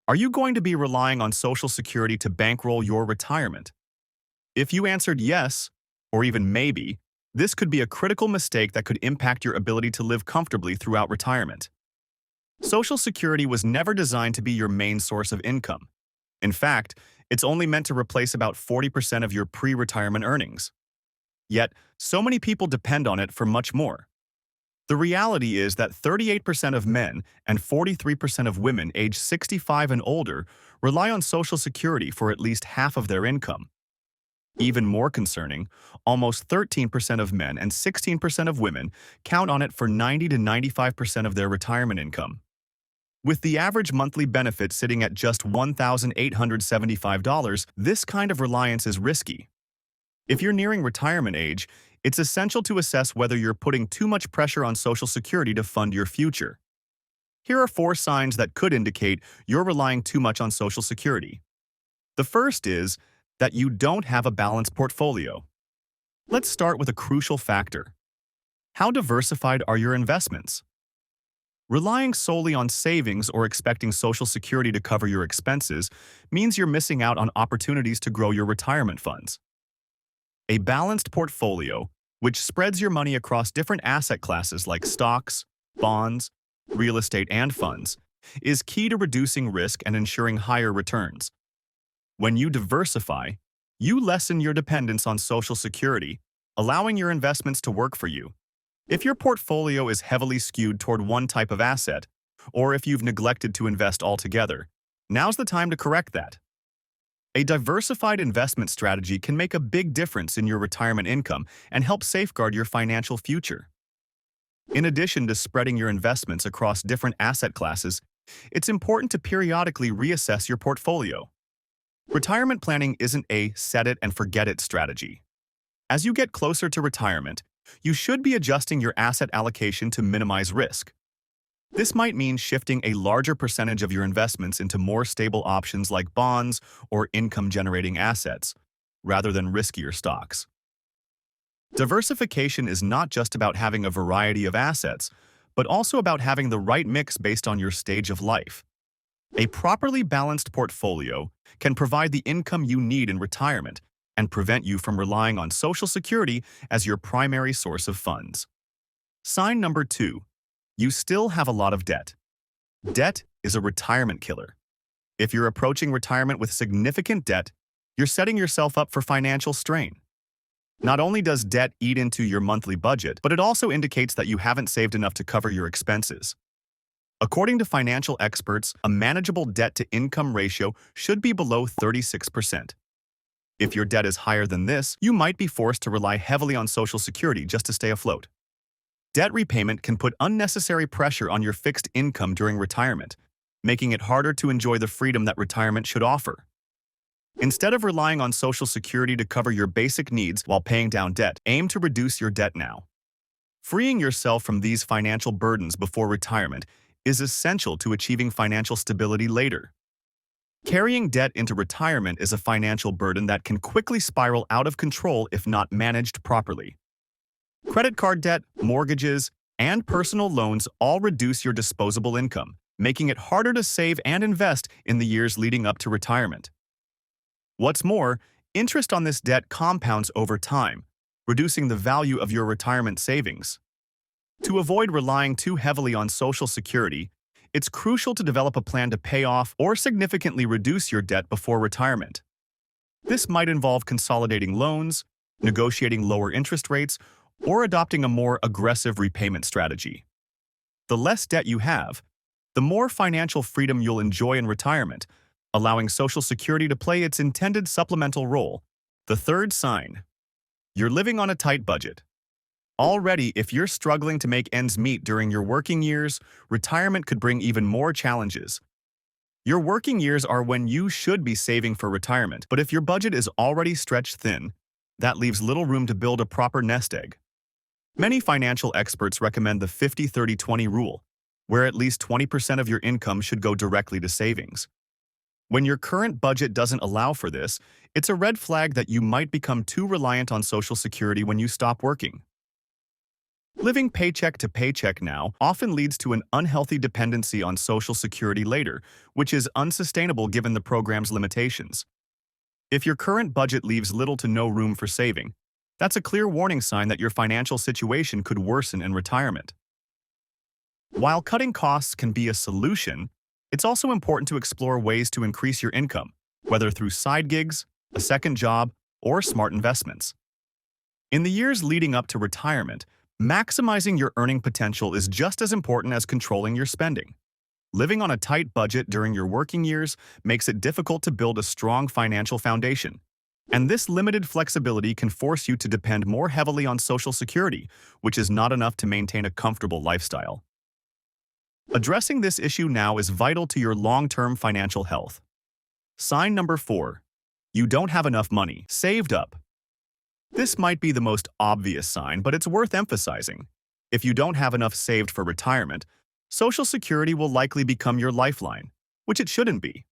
Are you going to be relying on Social Security to bankroll your retirement? If you answered yes, or even maybe, this could be a critical mistake that could impact your ability to live comfortably throughout retirement. Social Security was never designed to be your main source of income. In fact, it's only meant to replace about 40% of your pre-retirement earnings. Yet, so many people depend on it for much more. The reality is that 38% of men and 43% of women aged 65 and older rely on Social Security for at least half of their income. Even more concerning, almost 13% of men and 16% of women count on it for 90 to 95% of their retirement income. With the average monthly benefit sitting at just $1,875, this kind of reliance is risky. If you're nearing retirement age, it's essential to assess whether you're putting too much pressure on Social Security to fund your future. Here are 4 signs that could indicate you're relying too much on Social Security. The first is that you don't have a balanced portfolio. Let's start with a crucial factor. How diversified are your investments? Relying solely on savings or expecting Social Security to cover your expenses means you're missing out on opportunities to grow your retirement funds. A balanced portfolio, which spreads your money across different asset classes like stocks, bonds, real estate, and funds, is key to reducing risk and ensuring higher returns. When you diversify, you lessen your dependence on Social Security, allowing your investments to work for you. If your portfolio is heavily skewed toward one type of asset, or if you've neglected to invest altogether, now's the time to correct that. A diversified investment strategy can make a big difference in your retirement income and help safeguard your financial future. In addition to spreading your investments across different asset classes, it's important to periodically reassess your portfolio. Retirement planning isn't a set-it-and-forget-it strategy. As you get closer to retirement, you should be adjusting your asset allocation to minimize risk. This might mean shifting a larger percentage of your investments into more stable options like bonds or income-generating assets, rather than riskier stocks. Diversification is not just about having a variety of assets, but also about having the right mix based on your stage of life. A properly balanced portfolio can provide the income you need in retirement and prevent you from relying on Social Security as your primary source of funds. Sign number 2. You still have a lot of debt. Debt is a retirement killer. If you're approaching retirement with significant debt, you're setting yourself up for financial strain. Not only does debt eat into your monthly budget, but it also indicates that you haven't saved enough to cover your expenses. According to financial experts, a manageable debt-to-income ratio should be below 36%. If your debt is higher than this, you might be forced to rely heavily on Social Security just to stay afloat. Debt repayment can put unnecessary pressure on your fixed income during retirement, making it harder to enjoy the freedom that retirement should offer. Instead of relying on Social Security to cover your basic needs while paying down debt, aim to reduce your debt now. Freeing yourself from these financial burdens before retirement is essential to achieving financial stability later. Carrying debt into retirement is a financial burden that can quickly spiral out of control if not managed properly. Credit card debt, mortgages, and personal loans all reduce your disposable income, making it harder to save and invest in the years leading up to retirement. What's more, interest on this debt compounds over time, reducing the value of your retirement savings. To avoid relying too heavily on Social Security, it's crucial to develop a plan to pay off or significantly reduce your debt before retirement. This might involve consolidating loans, negotiating lower interest rates, or adopting a more aggressive repayment strategy. The less debt you have, the more financial freedom you'll enjoy in retirement, allowing Social Security to play its intended supplemental role. The third sign: you're living on a tight budget. Already, if you're struggling to make ends meet during your working years, retirement could bring even more challenges. Your working years are when you should be saving for retirement, but if your budget is already stretched thin, that leaves little room to build a proper nest egg. Many financial experts recommend the 50-30-20 rule, where at least 20% of your income should go directly to savings. When your current budget doesn't allow for this, it's a red flag that you might become too reliant on Social Security when you stop working. Living paycheck to paycheck now often leads to an unhealthy dependency on Social Security later, which is unsustainable given the program's limitations. If your current budget leaves little to no room for saving, that's a clear warning sign that your financial situation could worsen in retirement. While cutting costs can be a solution, it's also important to explore ways to increase your income, whether through side gigs, a second job, or smart investments. In the years leading up to retirement, maximizing your earning potential is just as important as controlling your spending. Living on a tight budget during your working years makes it difficult to build a strong financial foundation. And this limited flexibility can force you to depend more heavily on Social Security, which is not enough to maintain a comfortable lifestyle. Addressing this issue now is vital to your long-term financial health. Sign number 4. You don't have enough money saved up. This might be the most obvious sign, but it's worth emphasizing. If you don't have enough saved for retirement, Social Security will likely become your lifeline, which it shouldn't be.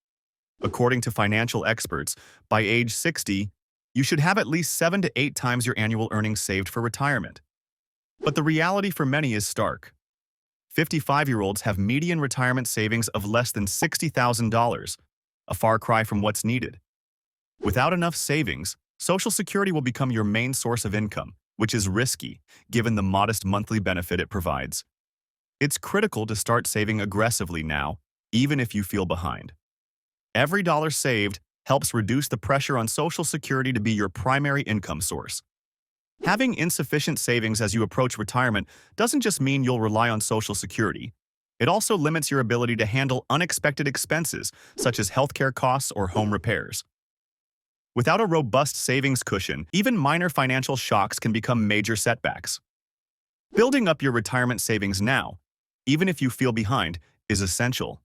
According to financial experts, by age 60, you should have at least 7 to 8 times your annual earnings saved for retirement. But the reality for many is stark. 55-year-olds have median retirement savings of less than $60,000, a far cry from what's needed. Without enough savings, Social Security will become your main source of income, which is risky, given the modest monthly benefit it provides. It's critical to start saving aggressively now, even if you feel behind. Every dollar saved helps reduce the pressure on Social Security to be your primary income source. Having insufficient savings as you approach retirement doesn't just mean you'll rely on Social Security. It also limits your ability to handle unexpected expenses, such as healthcare costs or home repairs. Without a robust savings cushion, even minor financial shocks can become major setbacks. Building up your retirement savings now, even if you feel behind, is essential.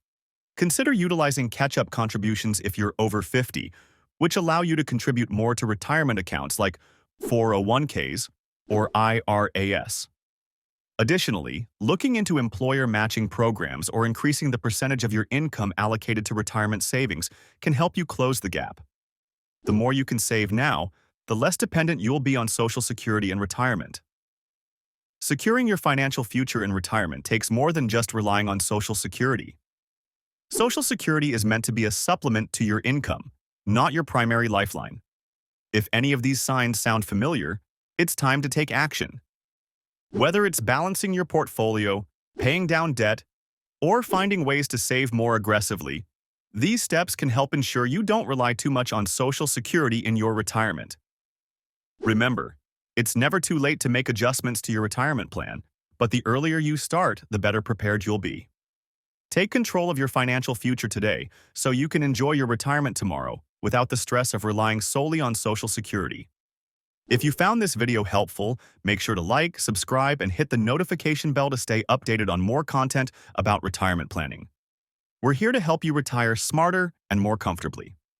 Consider utilizing catch-up contributions if you're over 50, which allow you to contribute more to retirement accounts like 401ks or IRAs. Additionally, looking into employer matching programs or increasing the percentage of your income allocated to retirement savings can help you close the gap. The more you can save now, the less dependent you'll be on Social Security in retirement. Securing your financial future in retirement takes more than just relying on Social Security. Social Security is meant to be a supplement to your income, not your primary lifeline. If any of these signs sound familiar, it's time to take action. Whether it's balancing your portfolio, paying down debt, or finding ways to save more aggressively, these steps can help ensure you don't rely too much on Social Security in your retirement. Remember, it's never too late to make adjustments to your retirement plan, but the earlier you start, the better prepared you'll be. Take control of your financial future today so you can enjoy your retirement tomorrow without the stress of relying solely on Social Security. If you found this video helpful, make sure to like, subscribe, and hit the notification bell to stay updated on more content about retirement planning. We're here to help you retire smarter and more comfortably.